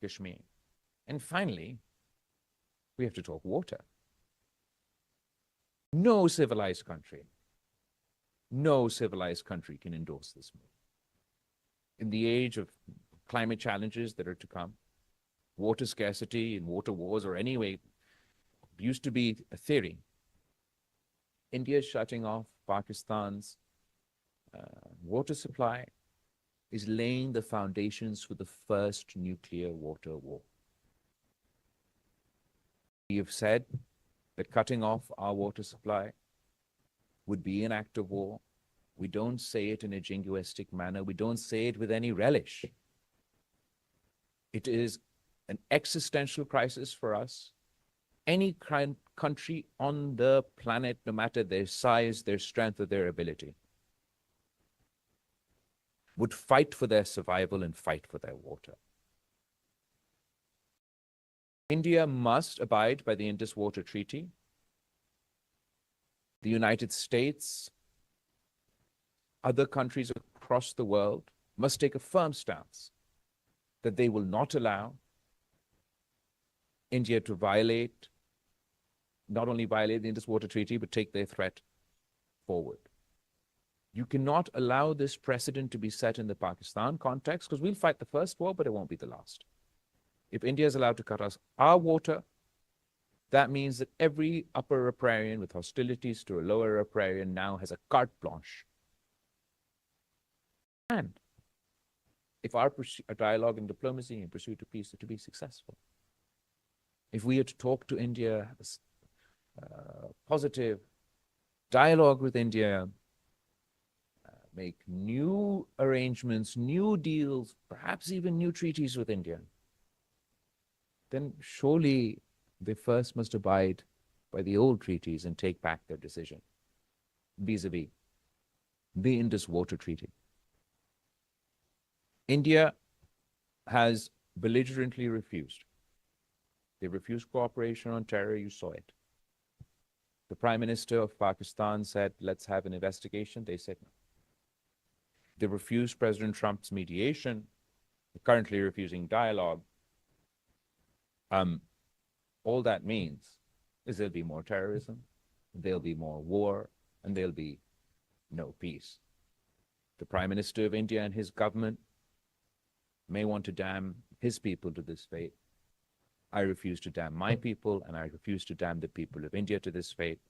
Kashmir. And finally, we have to talk water. No civilized country can endorse this move. In the age of climate challenges that are to come, water scarcity and water wars, or anyway, used to be a theory. India shutting off Pakistan's water supply is laying the foundations for the first nuclear water war. We have said that cutting off our water supply would be an act of war. We don't say it in a jingoistic manner. We don't say it with any relish. It is an existential crisis for us. Any country on the planet, no matter their size, their strength, or their ability, would fight for their survival and fight for their water. India must abide by the Indus Water Treaty. The United States, other countries across the world must take a firm stance that they will not allow India to not only violate the Indus Water Treaty, but take their threat forward. You cannot allow this precedent to be set in the Pakistan context, because we'll fight the first war, but it won't be the last. If India is allowed to cut us our water, that means that every upper riparian with hostilities to a lower riparian now has a carte blanche. And if our dialogue and diplomacy and pursuit of peace are to be successful, if we are to talk to India, have a positive dialogue with India, make new arrangements, new deals, perhaps even new treaties with India, then surely they first must abide by the old treaties and take back their decision vis-a-vis the Indus Water Treaty. India has belligerently refused. They refused cooperation on terror, you saw it. The Prime Minister of Pakistan said, let's have an investigation. They said no. They refused President Trump's mediation. They're currently refusing dialogue. All that means is there'll be more terrorism, there'll be more war, and there'll be no peace. The Prime Minister of India and his government may want to damn his people to this fate. I refuse to damn my people, and I refuse to damn the people of India to this fate,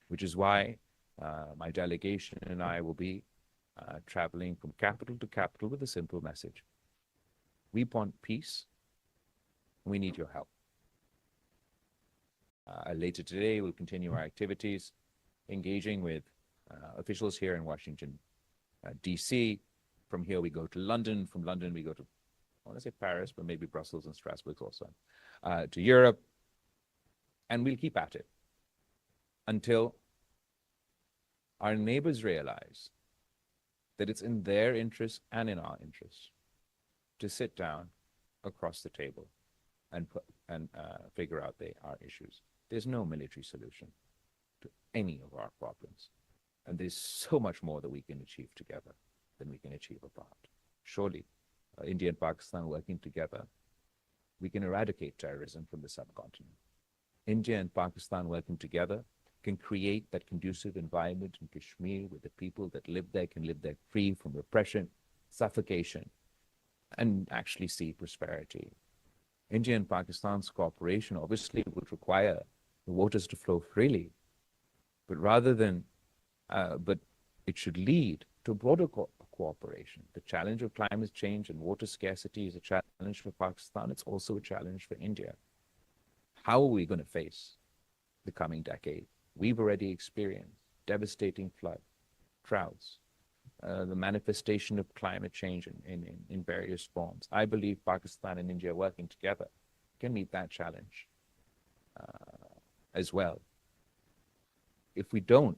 which is why my delegation and I will be traveling from capital to capital with a simple message. We want peace. We need your help. Later today, we'll continue our activities, engaging with officials here in Washington, D.C. From here, we go to London. From London, we go to, I want to say Paris, but maybe Brussels and Strasbourg also, to Europe. And we'll keep at it until our neighbors realize that it's in their interest and in our interest to sit down across the table and figure out our issues. There's no military solution to any of our problems. And there's so much more that we can achieve together than we can achieve apart. Surely, India and Pakistan working together, we can eradicate terrorism from the subcontinent. India and Pakistan working together can create that conducive environment in Kashmir where the people that live there can live there free from repression, suffocation, and actually see prosperity. India and Pakistan's cooperation obviously would require the waters to flow freely, but but it should lead to broader cooperation. The challenge of climate change and water scarcity is a challenge for Pakistan. It's also a challenge for India. How are we going to face the coming decade? We've already experienced devastating floods, droughts, the manifestation of climate change in various forms. I believe Pakistan and India working together can meet that challenge as well. If we don't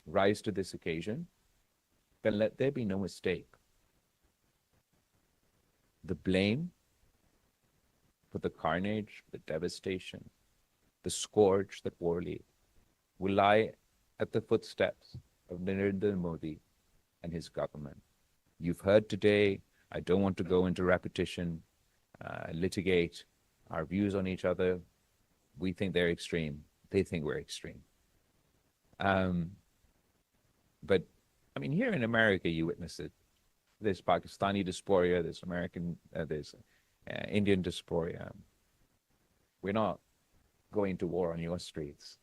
rise to this occasion, then let there be no mistake. The blame for the carnage, the devastation, the scourge that war leaves will lie at the footsteps of Narendra Modi and his government. You've heard today, I don't want to go into repetition, litigate our views on each other. We think they're extreme. They think we're extreme. But I mean, here in America, you witness it. There's Pakistani diaspora, there's American, there's Indian diaspora. We're not going to war on your streets.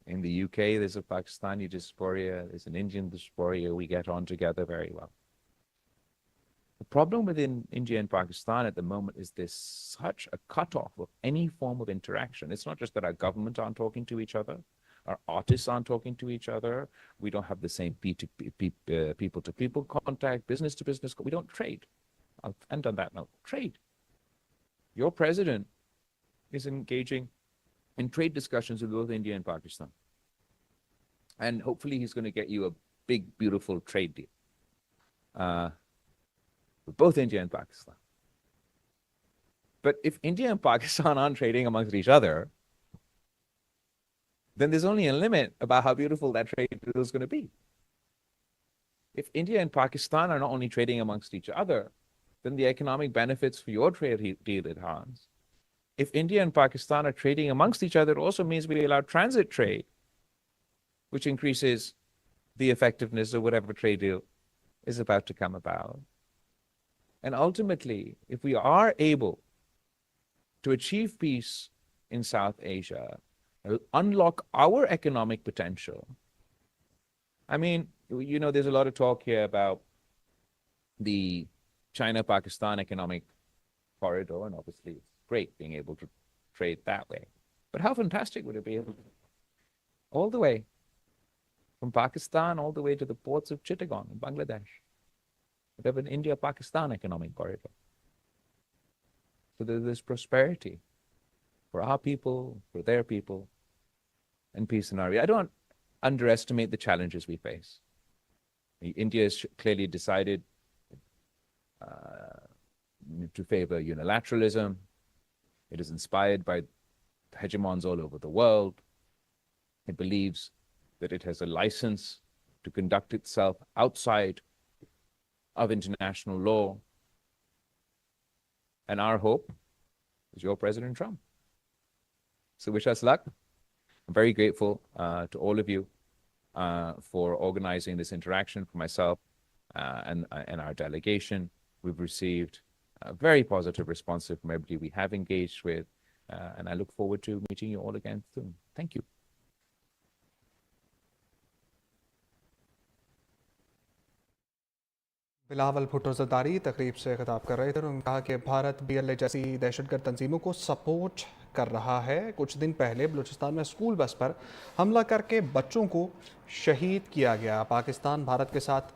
In the UK, there's a Pakistani diaspora, there's an Indian diaspora. We get on together very well. The problem within India and Pakistan at the moment is there's such a cutoff of any form of interaction. It's not just that our government aren't talking to each other, our artists aren't talking to each other, we don't have the same people-to-people contact, business-to-business. We don't trade. I'll end on that note. Trade. Your president is engaging in trade discussions with both India and Pakistan. And hopefully he's going to get you a big, beautiful trade deal with both India and Pakistan. But if India and Pakistan aren't trading amongst each other, then there's only a limit about how beautiful that trade deal is going to be. If India and Pakistan are not only trading amongst each other, then the economic benefits for your trade deal enhance. If India and Pakistan are trading amongst each other, it also means we allow transit trade, which increases the effectiveness of whatever trade deal is about to come about. And ultimately, if we are able to achieve peace in South Asia, unlock our economic potential. I mean, you know, there's a lot of talk here about the China-Pakistan economic corridor, and obviously it's great being able to trade that way. But how fantastic would it be all the way from Pakistan all the way to the ports of Chittagong in Bangladesh? We have an India-Pakistan economic corridor. So there's this prosperity for our people, for their people, and peace in our region. I don't underestimate the challenges we face. India has clearly decided to favor unilateralism. It is inspired by hegemons all over the world. It believes that it has a license to conduct itself outside of international law. And our hope is your President Trump. So wish us luck. I'm very grateful to all of you for organizing this interaction for myself and our delegation. We've received a very positive response from everybody we have engaged with, and I look forward to meeting you all again soon. Thank you. Bilawal Bhutto Zardari तकरीब से खिताब कर रहे थे। उन्होंने कहा कि Bharat BLA जैसी दहशतगर्द तंजीमों को सपोर्ट कर रहा है। कुछ दिन पहले बलूचिस्तान में स्कूल बस पर हमला करके बच्चों को शहीद किया गया। पाकिस्तान भारत के साथ